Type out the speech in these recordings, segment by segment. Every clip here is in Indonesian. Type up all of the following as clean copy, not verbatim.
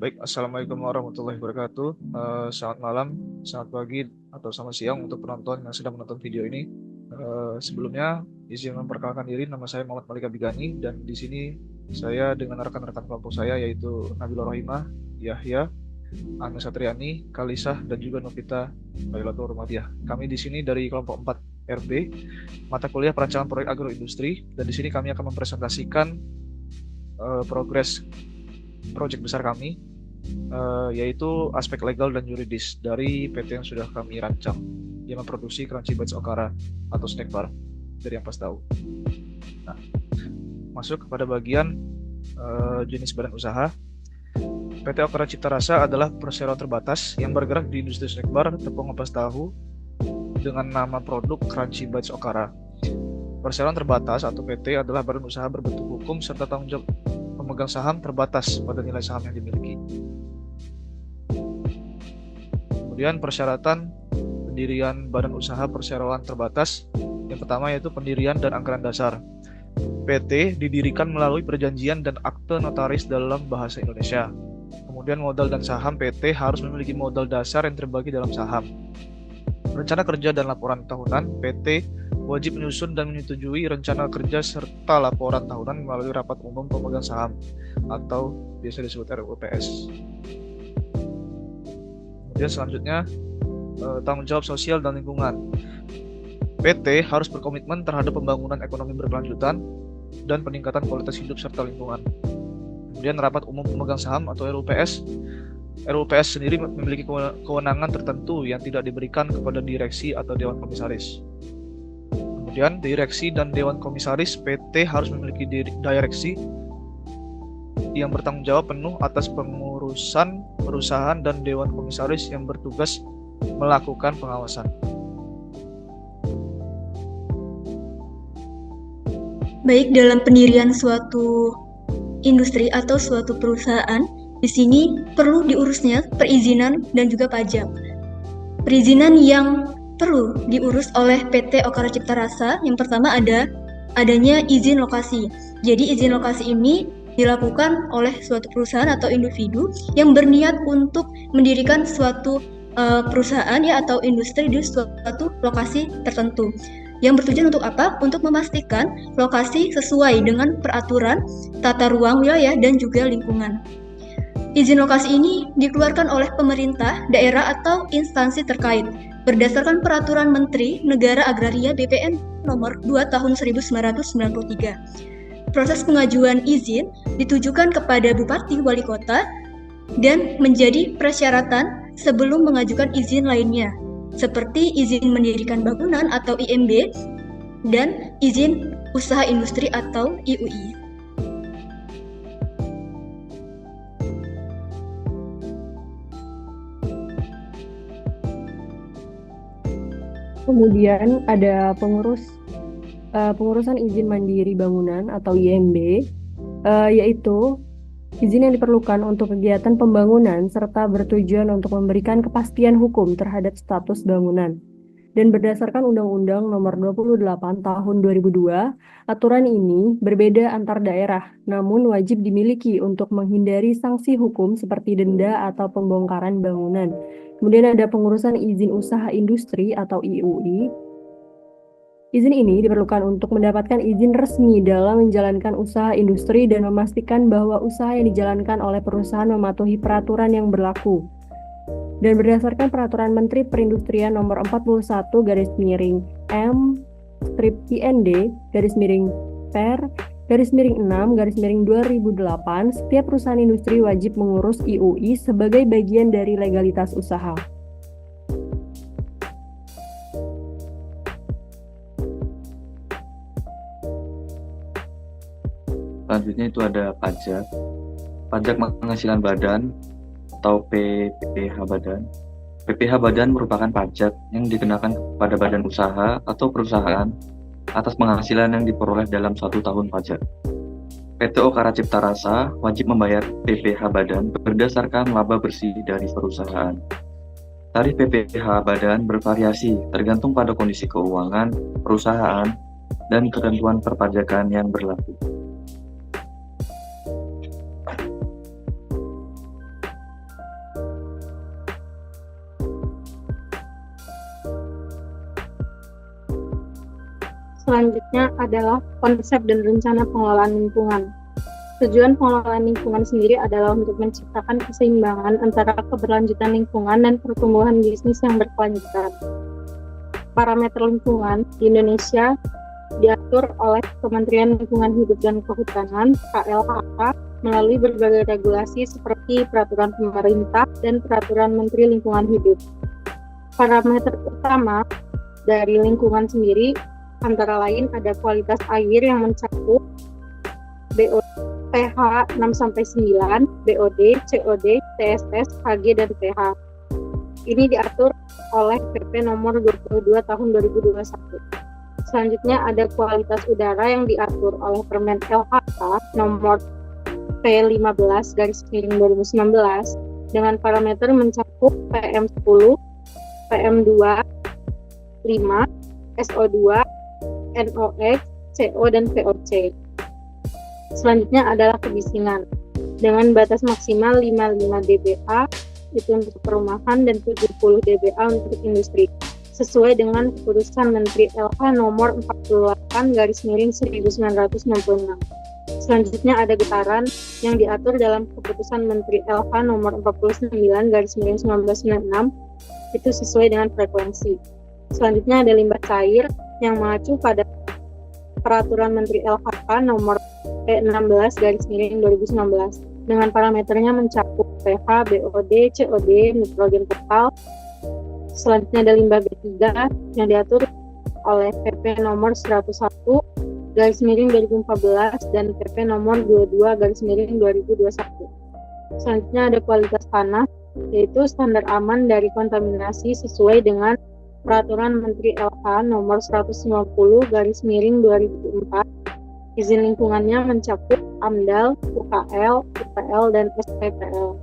Baik, Assalamualaikum warahmatullahi wabarakatuh. Selamat malam, selamat pagi, atau selamat siang untuk penonton yang sedang menonton video ini. Sebelumnya, izin memperkenalkan diri, nama saya Muhammad Malik Abigani, dan di sini saya dengan rekan-rekan kelompok saya yaitu Nabila Rohimah, Yahya, Ana Satriani, Kalisah, dan juga Novita Bailatul Rumadiah. Kami di sini dari kelompok 4 RB, mata kuliah perancangan proyek agroindustri, dan di sini kami akan mempresentasikan progres proyek besar kami, yaitu aspek legal dan yuridis dari PT yang sudah kami rancang yang memproduksi Crunchy Bites Okara atau snack bar dari ampas tahu. Nah, masuk kepada bagian jenis badan usaha. PT Okara Cipta Rasa adalah perseroan terbatas yang bergerak di industri snack bar, tepung ampas tahu dengan nama produk Crunchy Bites Okara. Perseroan terbatas atau PT adalah badan usaha berbentuk hukum serta tanggung jawab pemegang saham terbatas pada nilai saham yang dimiliki. Kemudian persyaratan pendirian badan usaha perseroan terbatas. Yang pertama yaitu pendirian dan anggaran dasar. PT didirikan melalui perjanjian dan akte notaris dalam bahasa Indonesia. Kemudian modal dan saham PT harus memiliki modal dasar yang terbagi dalam saham. Rencana kerja dan laporan tahunan. PT wajib menyusun dan menyetujui rencana kerja serta laporan tahunan melalui rapat umum pemegang saham atau biasa disebut RUPS. Kemudian selanjutnya tanggung jawab sosial dan lingkungan. PT harus berkomitmen terhadap pembangunan ekonomi berkelanjutan dan peningkatan kualitas hidup serta lingkungan. Kemudian rapat umum pemegang saham atau RUPS. RUPS sendiri memiliki kewenangan tertentu yang tidak diberikan kepada direksi atau dewan komisaris. Kemudian direksi dan dewan komisaris PT harus memiliki direksi yang bertanggung jawab penuh atas pengurusan perusahaan dan dewan komisaris yang bertugas melakukan pengawasan. Baik, dalam pendirian suatu industri atau suatu perusahaan, di sini perlu diurusnya perizinan dan juga pajak. Perizinan yang perlu diurus oleh PT Okara Cipta Rasa, yang pertama adanya izin lokasi. Jadi izin lokasi ini dilakukan oleh suatu perusahaan atau individu yang berniat untuk mendirikan suatu perusahaan atau industri di suatu lokasi tertentu. Yang bertujuan untuk apa? Untuk memastikan lokasi sesuai dengan peraturan tata ruang wilayah dan juga lingkungan. Izin lokasi ini dikeluarkan oleh pemerintah, daerah, atau instansi terkait berdasarkan Peraturan Menteri Negara Agraria BPN Nomor 2 Tahun 1993. Proses pengajuan izin ditujukan kepada Bupati Wali Kota dan menjadi persyaratan sebelum mengajukan izin lainnya, seperti izin mendirikan bangunan atau IMB dan izin usaha industri atau IUI. Kemudian ada pengurusan izin mandiri bangunan atau IMB, yaitu izin yang diperlukan untuk kegiatan pembangunan serta bertujuan untuk memberikan kepastian hukum terhadap status bangunan. Dan berdasarkan Undang-Undang Nomor 28 Tahun 2002, aturan ini berbeda antar daerah, namun wajib dimiliki untuk menghindari sanksi hukum seperti denda atau pembongkaran bangunan. Kemudian ada pengurusan izin usaha industri atau IUI. Izin ini diperlukan untuk mendapatkan izin resmi dalam menjalankan usaha industri dan memastikan bahwa usaha yang dijalankan oleh perusahaan mematuhi peraturan yang berlaku. Dan berdasarkan Peraturan Menteri Perindustrian Nomor 41-IND-Per-6-2008, setiap perusahaan industri wajib mengurus IUI sebagai bagian dari legalitas usaha. Selanjutnya itu ada pajak penghasilan badan atau PPh badan. PPh badan merupakan pajak yang dikenakan kepada badan usaha atau perusahaan atas penghasilan yang diperoleh dalam 1 tahun pajak. PT Okara Cipta Rasa wajib membayar PPh badan berdasarkan laba bersih dari perusahaan. Tarif PPh badan bervariasi tergantung pada kondisi keuangan perusahaan dan ketentuan perpajakan yang berlaku. Selanjutnya adalah konsep dan rencana pengelolaan lingkungan. Tujuan pengelolaan lingkungan sendiri adalah untuk menciptakan keseimbangan antara keberlanjutan lingkungan dan pertumbuhan bisnis yang berkelanjutan. Parameter lingkungan di Indonesia diatur oleh Kementerian Lingkungan Hidup dan Kehutanan (KLHK) melalui berbagai regulasi seperti peraturan pemerintah dan peraturan Menteri Lingkungan Hidup. Parameter utama dari lingkungan sendiri antara lain ada kualitas air yang mencakup BOD, pH 6-9, BOD, COD, TSS, Hg, dan pH. Ini diatur oleh PP nomor 22 tahun 2021. Selanjutnya ada kualitas udara yang diatur oleh Permen LHK nomor P15/2019 dengan parameter mencakup PM10, PM2, 5, SO2, NOx, CO, dan VOC. Selanjutnya adalah kebisingan dengan batas maksimal 55 dBA itu untuk perumahan dan 70 dBA untuk industri sesuai dengan keputusan Menteri LH nomor 48/1966. Selanjutnya ada getaran yang diatur dalam keputusan Menteri LH nomor 49/1996 itu sesuai dengan frekuensi. Selanjutnya ada limbah cair yang mengacu pada peraturan Menteri LHK nomor P16/2019 dengan parameternya mencakup pH, BOD, COD, nitrogen total. Selanjutnya ada limbah B3 yang diatur oleh PP nomor 101/2014 dan PP nomor 22/2021. Selanjutnya ada kualitas tanah, yaitu standar aman dari kontaminasi sesuai dengan peraturan Menteri LH nomor 150/2004. Izin lingkungannya mencakup AMDAL, UKL, UPL, dan SPPL.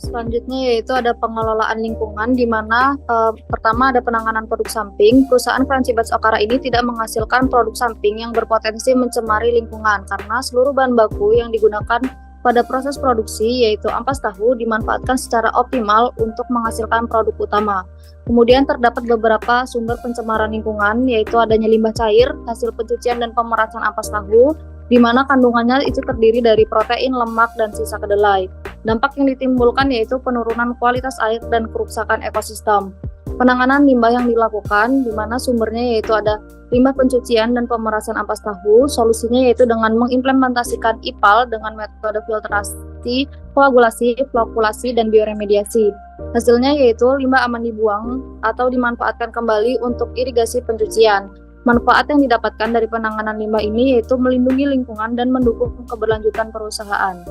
Selanjutnya yaitu ada pengelolaan lingkungan di mana pertama ada penanganan produk samping. Perusahaan Crunchy Batch Okara ini tidak menghasilkan produk samping yang berpotensi mencemari lingkungan karena seluruh bahan baku yang digunakan pada proses produksi yaitu ampas tahu dimanfaatkan secara optimal untuk menghasilkan produk utama. Kemudian terdapat beberapa sumber pencemaran lingkungan yaitu adanya limbah cair, hasil pencucian dan pemerasan ampas tahu di mana kandungannya itu terdiri dari protein, lemak, dan sisa kedelai. Dampak yang ditimbulkan yaitu penurunan kualitas air dan kerusakan ekosistem. Penanganan limbah yang dilakukan di mana sumbernya yaitu ada limbah pencucian dan pemerasan ampas tahu. Solusinya yaitu dengan mengimplementasikan IPAL dengan metode filtrasi, koagulasi, flokulasi, dan bioremediasi. Hasilnya yaitu limbah aman dibuang atau dimanfaatkan kembali untuk irigasi pencucian. Manfaat yang didapatkan dari penanganan limbah ini yaitu melindungi lingkungan dan mendukung keberlanjutan perusahaan.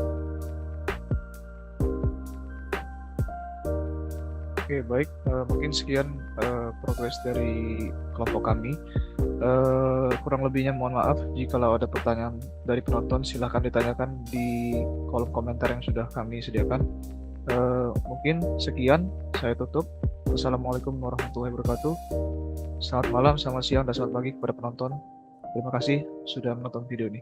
Oke, baik. Mungkin sekian progres dari kelompok kami. Kurang lebihnya mohon maaf. Jikalau ada pertanyaan dari penonton, silahkan ditanyakan di kolom komentar yang sudah kami sediakan. Mungkin sekian, saya tutup. Wassalamualaikum warahmatullahi wabarakatuh. Selamat malam, selamat siang, dan selamat pagi kepada penonton. Terima kasih sudah menonton video ini.